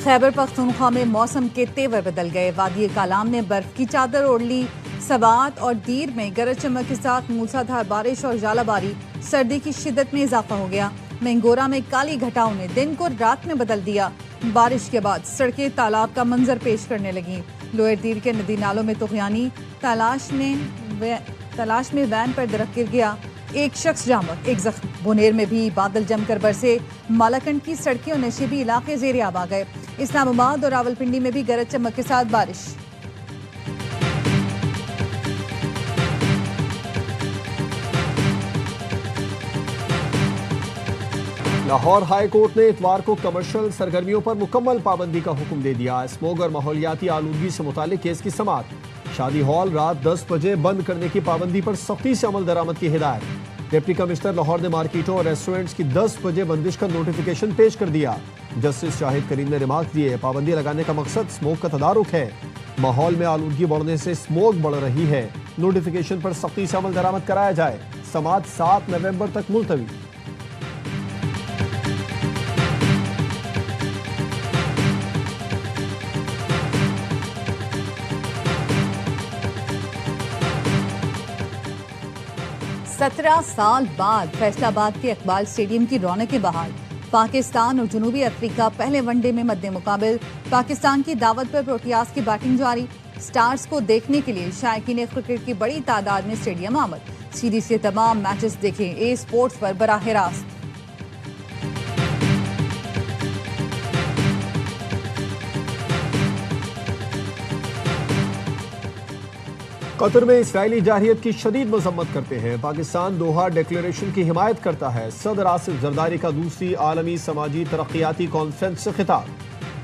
खैबर पख्तूनख्वा में मौसम के तेवर बदल गए। वादी कालाम ने बर्फ की चादर ओढ़ ली। सवात और दीर में गरज चमक के साथ मूसलाधार बारिश और जालाबारी, सर्दी की शिद्दत में इजाफा हो गया। मैंगोरा में काली घटाओं ने दिन को रात में बदल दिया। बारिश के बाद सड़कें तालाब का मंजर पेश करने लगी। लोअर दीर के नदी नालों में तुगयानी, तलाश में वैन पर दरख्त गिर गया। एक शख्स जामक, एक जख्म। बुनेर में भी बादल जमकर बरसे। मालाकंड की सड़कें और नशीबी इलाके ज़ेरे आब आ गए। इस्लामाबाद और रावलपिंडी में भी गरज चमक के साथ बारिश। लाहौर हाई कोर्ट ने इतवार को कमर्शियल सरगर्मियों पर मुकम्मल पाबंदी का हुक्म दे दिया। स्मोग और माहौलियाती आलूदगी से मुतालिक केस की समाअत। शादी हॉल रात 10 बजे बंद करने की पाबंदी पर सख्ती से अमल दरामद की हिदायत। डिप्टी कमिश्नर लाहौर ने मार्केटों और रेस्टोरेंट्स की 10 बजे बंदिश का नोटिफिकेशन पेश कर दिया। जस्टिस शाहिद करीम ने रिमार्क दिए, पाबंदी लगाने का मकसद स्मोक का तदारुक है। माहौल में आलूदगी बढ़ने से स्मोक बढ़ रही है। नोटिफिकेशन पर सख्ती से अमल दरामद कराया जाए। समाअत 7 नवंबर तक मुलतवी। सत्रह साल बाद फैसलाबाद के इकबाल स्टेडियम की रौनकें बहाल। पाकिस्तान और जनूबी अफ्रीका पहले वनडे में मद्दे मुकाबिल। पाकिस्तान की दावत पर प्रोटियाज की बैटिंग जारी। स्टार्स को देखने के लिए शायकीन क्रिकेट की बड़ी तादाद में स्टेडियम आमद। सीरीज के तमाम मैचेस देखें ए स्पोर्ट्स पर बराह रास्त। कतर में इसराइली जारहियत की शदीद मजम्मत करते हैं। पाकिस्तान दोहा डिक्लेरेशन की हिमायत करता है। सदर आसिफ जरदारी का दूसरी आलमी समाजी तरक्याती कॉन्फ्रेंस से खिताब।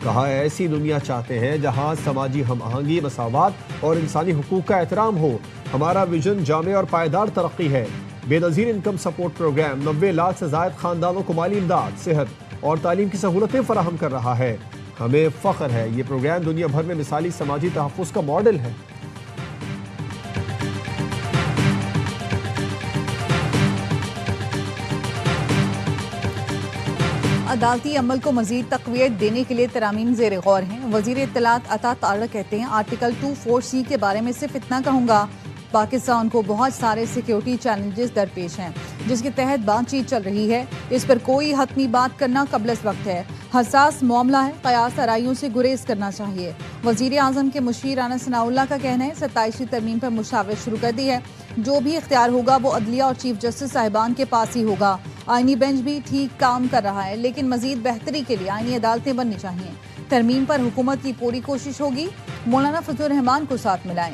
कहा, ऐसी दुनिया चाहते हैं जहां समाजी हम आहंगी, मसावात और इंसानी हुकूक का एहतराम हो। हमारा विजन जामे और पायदार तरक्की है। Benazir income support program 90 lakh से ज़ायद खानदानों को माली इमदाद, सेहत और तालीम की सहूलतें फराहम कर रहा है। हमें फ़ख्र है, ये प्रोग्राम दुनिया भर में मिसाली समाजी तहफ़्फ़ुज़ का मॉडल है। अदालती अमल को मजीद तक़वियत देने के लिए तरामीम ज़ेर गौर हैं। वज़ीर इत्तलात अता तारक कहते हैं, आर्टिकल 24C के बारे में सिर्फ इतना कहूँगा, पाकिस्तान को बहुत सारे सिक्योरिटी चैलेंजेस दरपेश हैं जिसके तहत बातचीत चल रही है। इस पर कोई हतमी बात करना कबलस वक्त है। हसास मामला है, कयास आराइयों से गुरेज करना चाहिए। वज़ीर आज़म के मुशीर राना सनाउल्लाह का कहना है, 27वीं तरमीम पर मुशावरत शुरू कर दी है। जो भी इख्तियार होगा वो अदलिया और चीफ जस्टिस साहिबान के पास ही होगा। आईनी बेंच भी ठीक काम कर रहा है, लेकिन मजीद बेहतरी के लिए आईनी अदालतें बननी चाहिए। तरमीम पर हुकूमत की पूरी कोशिश होगी। मौलाना फजल रहमान को साथ मिलाएं।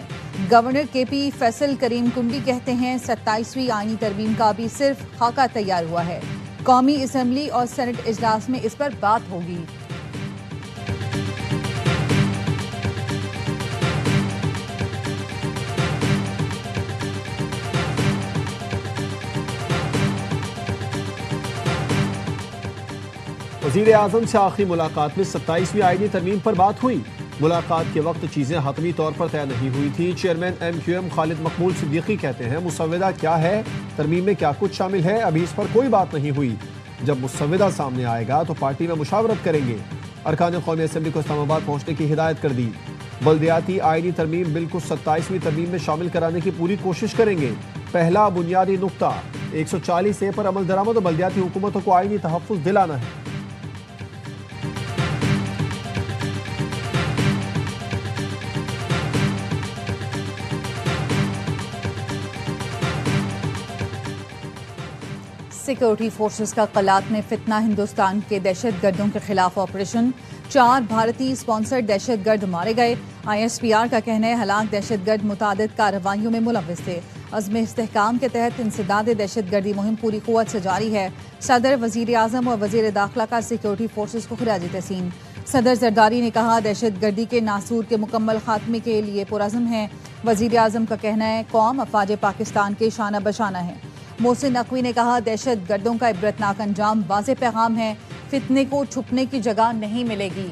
गवर्नर KP फैसल करीम कुंडी कहते हैं, 27वीं आईनी तरमीम का अभी सिर्फ खाका तैयार हुआ है। कौमी असम्बली और सेनेट इजलास में इस पर बात होगी। वज़ीर आज़म से आखिरी मुलाकात में 27वीं आईनी तरमीम पर बात हुई। मुलाकात के वक्त चीज़ें हतमी तौर पर तय नहीं हुई थी। चेयरमैन MQM खालिद मकबूल सिद्दीकी कहते हैं, मुसव्वदा क्या है, तरमीम में क्या कुछ शामिल है, अभी इस पर कोई बात नहीं हुई। जब मुसव्वदा सामने आएगा तो पार्टी में मुशावरत करेंगे। अरकान कौमी असम्बली को इस्लामाबाद पहुँचने की हिदायत कर दी। बल्दियाती आईनी तरमीम बिल को 27वीं तरमीम में शामिल कराने की पूरी कोशिश करेंगे। पहला बुनियादी नुकता 140A पर अमल दरामद और बल्दियाती हुकूमतों को आईनी तहफ़्फ़ुज़ दिलाना है। सिक्योरिटी फोर्सेस का कलात में फितना। हिंदुस्तान के दहशत गर्दों के खिलाफ ऑपरेशन। 4 भारतीय स्पॉन्सर्ड दहशत गर्द मारे गए। ISPR का कहना है, हलाक दहशत गर्द मुतादिद कार्रवाइयों में मुलव्विस थे। अज़्म इस्तेहकाम के तहत इंसदाद दहशत गर्दी मुहिम पूरी क़ुव्वत से जारी है। सदर, वज़ीर आज़म और वज़ीर दाखिला का सिक्योरिटी फोर्सेस को खिराज तहसीन। सदर जरदारी ने कहा, दहशत गर्दी के नासूर के मुकम्मल खात्मे के लिए पुरज़्म है। वज़ीर आज़म का कहना है, कौम अफ़वाज पाकिस्तान के शाना बशाना है। मोहसिन नकवी ने कहा, दहशत गर्दों का इबरतनाक अंजाम वाज़ेह पैगाम है, फितने को छुपने की जगह नहीं मिलेगी।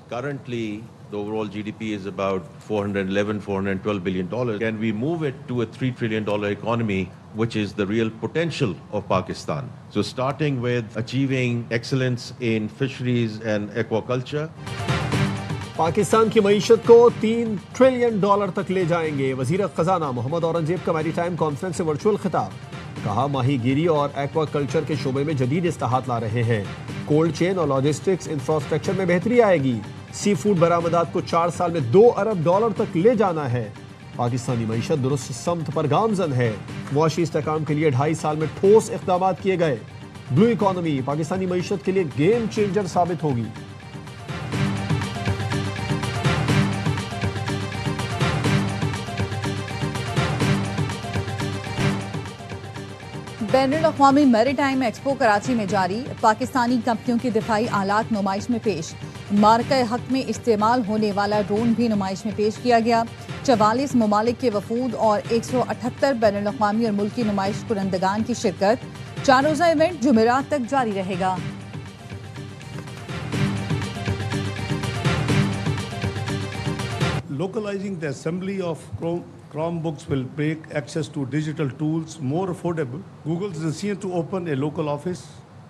Currently, The overall GDP is about $411, $412 billion. Can we move it to a $3 trillion economy, which is the real potential of Pakistan? So starting with achieving excellence in fisheries and aquaculture. Pakistan की मईशत को $3 trillion तक ले जाएंगे। वजीर खजाना मोहम्मद औरंगजेब का maritime conference से virtual खिताब। कहा माहीगीरी और एक्वाकल्चर के शोबे में जदीद इस्लाहात ला रहे हैं। कोल्ड चेन और लॉजिस्टिक्स इंफ्रास्ट्रक्चर में बेहतरी आएगी। सी फूड बरामदात को 4 साल में $2 अरब तक ले जाना है। पाकिस्तानी मईशत दुरुस्त समत पर गामजन है। मुआशी इस्तेहकाम के लिए 2.5 साल में ठोस इक़दामात किए गए। ब्लू इकॉनमी पाकिस्तानी मईशत के लिए गेम चेंजर साबित होगी। बैनुल-अक़वामी मैरीटाइम एक्सपो कराची में जारी। पाकिस्तानी कंपनियों के दिफाई आलात नुमाइश में पेश। मार्का हक में इस्तेमाल होने वाला ड्रोन भी नुमाइश में पेश किया गया। 44 ममालिक के वफूद और 178 बैनुल-अक़वामी और मुल्की नुमाइश कुरंदगान की शिरकत। 4 रोज़ा इवेंट जुमेरात तक जारी रहेगा। Localizing the assembly of Chromebooks will make access to digital tools more affordable. Google is decision to open a local office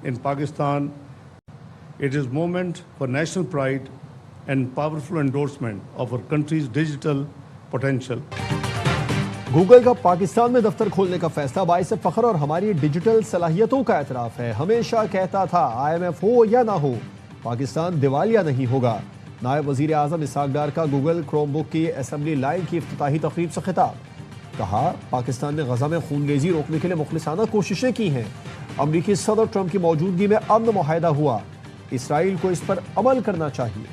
in Pakistan. It is a moment for national pride and powerful endorsement of our country's digital potential. Google का पाकिस्तान में दफ्तर खोलने का फैसला बाइस फख्र और हमारी digital सलाहियतों का एतराफ़ है। हमेशा कहता था IMF हो या ना हो, पाकिस्तान दिवालिया नहीं होगा। नायब वज़ीर आज़म इसहाक डार का गूगल क्रोमबुक की असेंबली लाइन की इफ्तिताही तकरीब से खिताब। कहा पाकिस्तान ने गज़ा में खूनरेज़ी रोकने के लिए मुखलिसाना कोशिशें की हैं। अमरीकी सदर ट्रंप की मौजूदगी में अमन मुआहिदा हुआ। इसराइल को इस पर अमल करना चाहिए।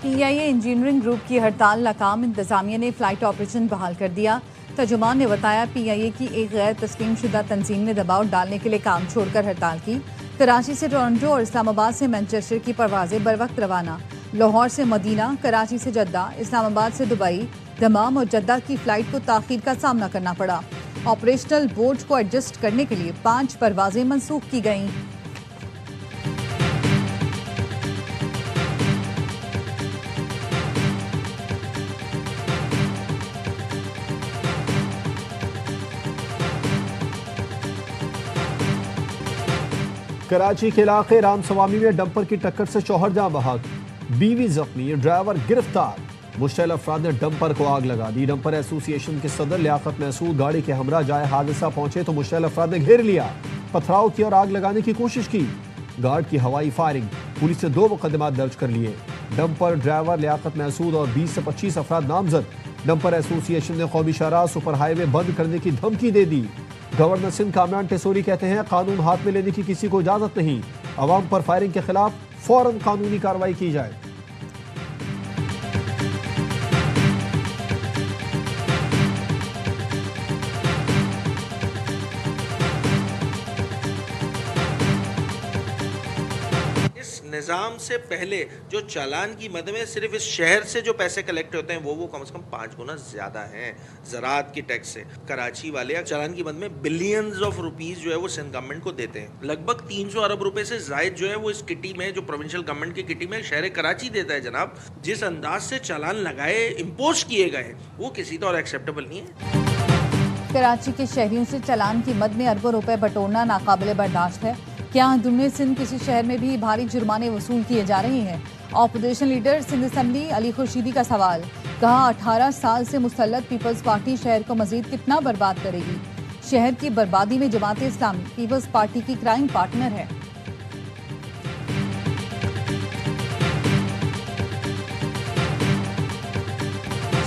PIA इंजीनियरिंग ग्रुप की हड़ताल नाकाम। इंतजामिया ने फ्लाइट ऑपरेशन बहाल कर दिया। तर्जुमान ने बताया PIA की एक गैर तस्लीम शुदा तंजीम ने दबाव डालने के लिए काम छोड़कर हड़ताल की। कराची से टोरंटो और इस्लामाबाद से मैनचेस्टर की परवाजें बर वक्त रवाना। लाहौर से मदीना, कराची से जद्दा, इस्लामाबाद से दुबई, दमाम और जद्दा की फ्लाइट को ताखीर का सामना करना पड़ा। ऑपरेशनल बोर्ड को एडजस्ट करने के लिए 5 परवाजें मनसूख की गईं। कराची के इलाके राम सवामी में डंपर की टक्कर से शौहर जाँ बहक, बीवी जख्मी, ड्राइवर गिरफ्तार। मुश्तइल अफराद ने डंपर को आग लगा दी। डंपर एसोसिएशन के सदर लियाकत महसूद गाड़ी के हमरा जाए हादसा पहुंचे तो मुश्तइल अफराद ने घेर लिया, पथराव किया और आग लगाने की कोशिश की। गार्ड की हवाई फायरिंग, पुलिस ने 2 मुकदमात दर्ज कर लिए। डंपर ड्राइवर लियाकत महसूद और 20 से 25 अफराद नामजद। डंपर एसोसिएशन ने कौमी शाहराह सुपर हाईवे बंद करने की धमकी दे दी। गवर्नर सिंध कामरान टेसोरी कहते हैं कानून हाथ में लेने की किसी को इजाजत नहीं। अवाम पर फायरिंग के खिलाफ फौरन कानूनी कार्रवाई की जाए। निज़ाम से पहले जो चालान की मद में सिर्फ इस शहर से जो पैसे कलेक्ट होते हैं वो कम से कम 5 गुना ज़्यादा हैं ज़राअत की टैक्स से। कराची वाले चालान की मद में बिलियंस ऑफ रुपीज़ जो है वो सिंध गवर्नमेंट को देते हैं। लगभग 300 अरब रुपए से ज़ायद जो है वो इस किटी में, जो प्रोविंशियल गवर्नमेंट की किटी में शहर कराची देता है। जनाब, जिस अंदाज से चालान लगाए, इम्पोज किए गए, वो किसी तरह एक्सेप्टेबल नहीं है। कराची के शहरियों से चालान की मद में अरबों रुपए बटोरना नाकाबिले बर्दाश्त है। क्या दुनिया सिंध किसी शहर में भी भारी जुर्माने वसूल किए जा रहे हैं? Opposition leader Sindh assembly Ali Khurshidi का सवाल। कहा 18 साल से मुसल्लत पीपल्स पार्टी शहर को मजीद कितना बर्बाद करेगी? शहर की बर्बादी में जमात इस्लामी पीपल्स पार्टी की क्राइम पार्टनर है।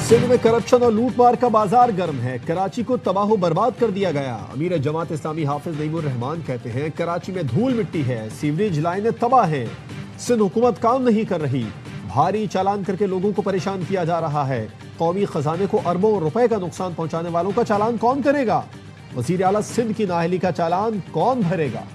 सिंध में करप्शन और लूटमार का बाजार गर्म है। कराची को तबाह बर्बाद कर दिया गया। अमीर जमात इस्लामी हाफिज नईमुर रहमान कहते हैं कराची में धूल मिट्टी है, सीवरेज लाइनें तबाह हैं। सिंध हुकूमत काम नहीं कर रही, भारी चालान करके लोगों को परेशान किया जा रहा है। कौमी खजाने को अरबों रुपए का नुकसान पहुंचाने वालों का चालान कौन करेगा? वजीर आला सिंध की नाअहली का चालान कौन भरेगा?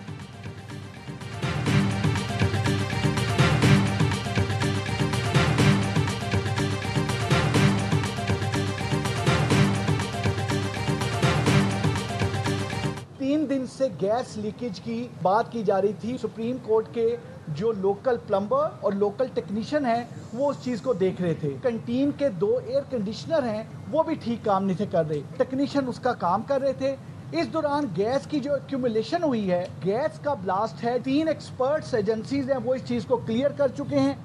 गैस लीकेज की बात की जा रही थी। सुप्रीम कोर्ट के जो लोकल प्लम्बर और लोकल टेक्नीशियन हैं वो उस चीज को देख रहे थे। कैंटीन के 2 एयर कंडीशनर हैं वो भी ठीक काम नहीं थे कर रहे, टेक्नीशियन उसका काम कर रहे थे। इस दौरान गैस की जो एक्यूमुलेशन हुई है, गैस का ब्लास्ट है। 3 एक्सपर्ट्स एजेंसीज हैं वो इस चीज को क्लियर कर चुके हैं।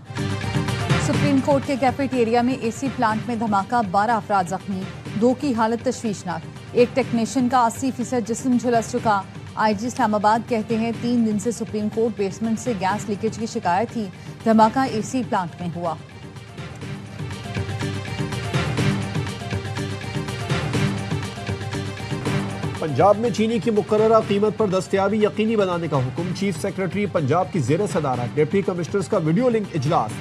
सुप्रीम कोर्ट के कैफेटेरिया में एसी प्लांट में धमाका, 12 अफराद जख्मी, 2 की हालत तशवीशनाक। एक टेक्नीशियन का 80% जिस्म झुलस चुका। आईजी इस्लामाबाद कहते हैं 3 दिन से सुप्रीम कोर्ट बेसमेंट से गैस लीकेज की शिकायत थी। धमाका एसी प्लांट में हुआ। पंजाब में चीनी की मुकर्ररा कीमत पर दस्तयाबी यकीनी बनाने का हुक्म। चीफ सेक्रेटरी पंजाब की ज़ेर सदारत डिप्टी कमिश्नर्स का वीडियो लिंक इजलास।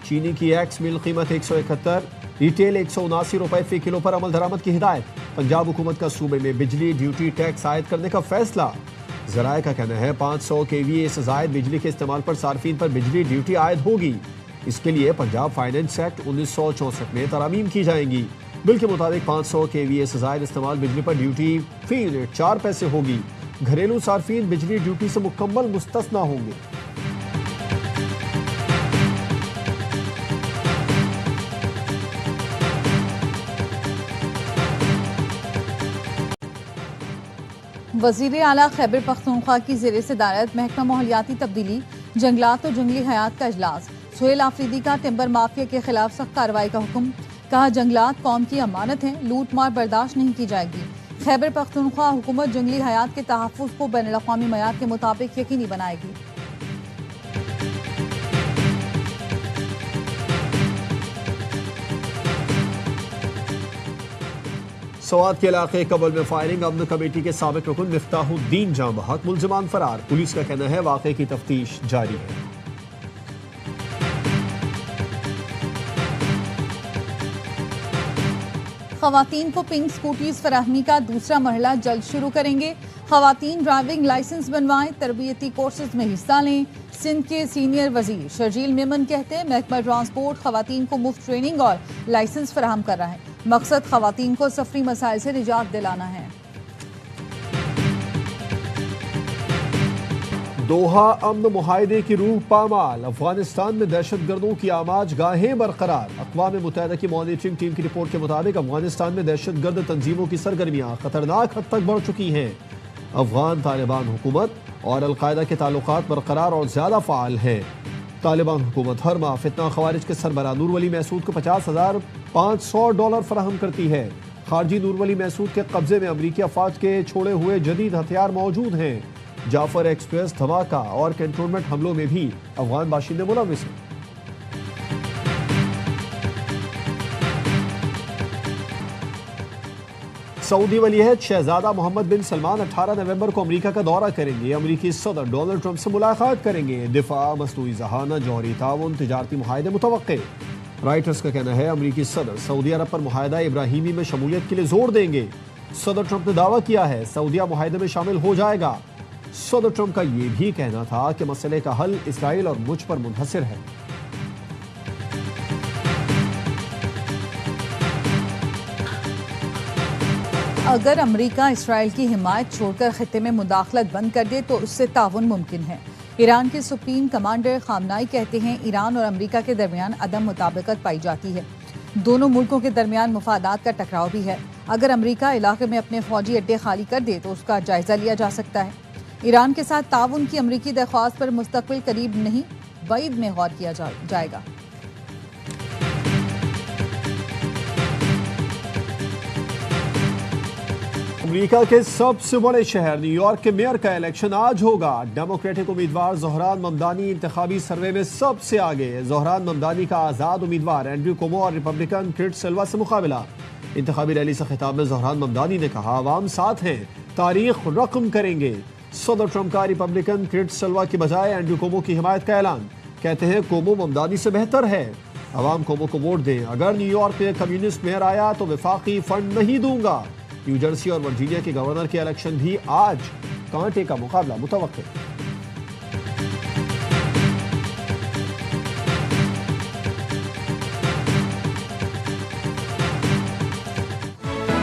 चीनी की एक्स मिल कीमत 171, रिटेल 179 रुपए फी किलो पर अमल दरामद की हिदायत। पंजाब हुकूमत का सूबे में बिजली ड्यूटी टैक्स आयद करने का फैसला। ज़राए का कहना है 500 kVA से ज़ायद बिजली के इस्तेमाल पर सार्फिन पर बिजली ड्यूटी आयद होगी। इसके लिए पंजाब फाइनेंस एक्ट 1964 में तरामीम की जाएंगी। बिल के मुताबिक 500 kVA से ज़ायद इस्तेमाल बिजली पर ड्यूटी फी यूनिट 4 पैसे होगी। घरेलू सार्फिन बिजली ड्यूटी से मुकम्मल मुस्तस्ना होंगे। वज़ीर आला खैबर पख्तूनख्वा की ज़ेर सदारत महकमा माहौलियाती तब्दीली, जंगलात और जंगली हयात का इजलास। सुहेल आफरीदी का टिम्बर माफिया के खिलाफ सख्त कार्रवाई का हुक्म। कहा जंगलात कौम की अमानत हैं, लूट मार बर्दाश्त नहीं की जाएगी। खैबर पख्तूनख्वा हुकूमत जंगली हयात के तहफ़्फ़ुज़ को बैनुल-अक़वामी मयार के मुताबिक यकीनी बनाएगी। सवात के इलाके कबल में फायरिंग, अमन कमेटी के साबिक रुकन मिफ्ताहुद्दीन जाँ बहक, मुलजिमान फरार। पुलिस का कहना है वाक़े की तफ्तीश जारी है। ख़वातीन को पिंक स्कूटीज फराहमी का दूसरा मरहला जल्द शुरू करेंगे। ख़वातीन ड्राइविंग लाइसेंस बनवाएं, तरबियती कोर्सेज में हिस्सा लें। सिंध के सीनियर वजीर शर्जील मेमन कहते हैं महकमा ट्रांसपोर्ट ख़वातीन को मुफ्त ट्रेनिंग और लाइसेंस फराहम कर रहा है। मकसद ख़वातीन को सफरी मसाइल से निजात दिलाना है। दोहा अमन मुहायदे की रूह पामाल, अफगानिस्तान में दहशत गर्दों की आमाज गाहें बरकरार। अक़वाम मुत्तहिदा की मॉनिटरिंग टीम की रिपोर्ट के मुताबिक अफगानिस्तान में दहशत गर्द तंजीमों की सरगर्मियाँ खतरनाक हद तक बढ़ चुकी हैं। अफगान तालिबान हुकूमत और अलकायदा के ताल्लुकात बरकरार और ज़्यादा फ़ाल हैं। तालिबान हुकूमत हर माह फितना खवारिज के सरबराह नूर वली महसूद को $50,500 फराहम करती है। खारजी नूर वली महसूद के कब्जे में अमरीकी अफवाज के छोड़े हुए जदीद हथियार मौजूद हैं। जाफर एक्सप्रेस धमाका और कैंटोनमेंट हमलों में भी अफगान बाशिंदे मुलविस हैं। सऊदी वलीअहद शहजादा मोहम्मद बिन सलमान 18 नवंबर को अमेरिका का दौरा करेंगे। अमेरिकी सदर डोनाल्ड ट्रंप से मुलाकात करेंगे। दिफा, मसनूई जहाना, जौहरी ताउन, तिजारती मुआहदे मुतवक्के। राइटर्स का कहना है अमेरिकी सदर सऊदी अरब पर मुआहदा इब्राहिमी में शमूलियत के लिए जोर देंगे। सदर ट्रंप ने दावा किया है सऊदिया मुआहदे में शामिल हो जाएगा। सदर ट्रंप का यह भी कहना था कि मसले का हल इसराइल और मुझ पर मुनहसर है। अगर अमेरिका इसराइल की हिमायत छोड़कर खित्ते में मुदाखलत बंद कर दे तो उससे ताउन मुमकिन है। ईरान के सुप्रीम कमांडर खामनाई कहते हैं ईरान और अमेरिका के दरमियान अदम मुताबिकत पाई जाती है। दोनों मुल्कों के दरमियान मुफादात का टकराव भी है। अगर अमेरिका इलाके में अपने फौजी अड्डे खाली कर दे तो उसका जायजा लिया जा सकता है। ईरान के साथ ताउन की अमेरिकी दरख्वास्त पर मुस्तकबिल करीब नहीं बईद में गौर किया जाएगा। अमेरिका के सबसे बड़े शहर न्यूयॉर्क के मेयर का इलेक्शन आज होगा। डेमोक्रेटिक उम्मीदवार ज़ोहरान ममदानी इंतखाबी सर्वे में सबसे आगे। ज़ोहरान ममदानी का आज़ाद उम्मीदवार एंड्रू कुओमो और रिपब्लिकन किट सिल्वा से मुकाबला। इंतखाबी रैली से खिताब में ज़ोहरान ममदानी ने कहा आवाम साथ हैं, तारीख रकम करेंगे। सदर ट्रंप का रिपब्लिकन किट सिल्वा की बजाय एंड्रू कुओमो की हिमायत का ऐलान। कहते हैं कुओमो ममदानी से बेहतर है, आवाम कुओमो को वोट दें। अगर न्यूयॉर्क में कम्युनिस्ट मेयर आया तो वफाकी फंड नहीं दूंगा। न्यू जर्सी और वर्जीनिया के गवर्नर के इलेक्शन भी आज, कांटे का मुकाबला मुतवक्किल।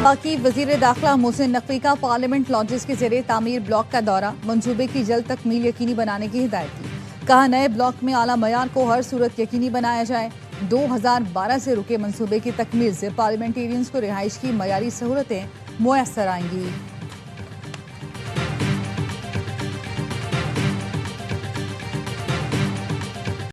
बाकी वजीर दाखिला मोहसिन नकवी का पार्लियामेंट लॉन्चेस के जरिए तामीर ब्लॉक का दौरा, मंसूबे की जल्द तकमील यकीनी बनाने की हिदायत की। कहा नए ब्लॉक में आला मयार को हर सूरत यकीनी बनाया जाए। 2012 से रुके मंसूबे की तकमील से पार्लियामेंटेरियंस को रिहाइश की मयारी सहूलतें मुयस्सर आएंगी।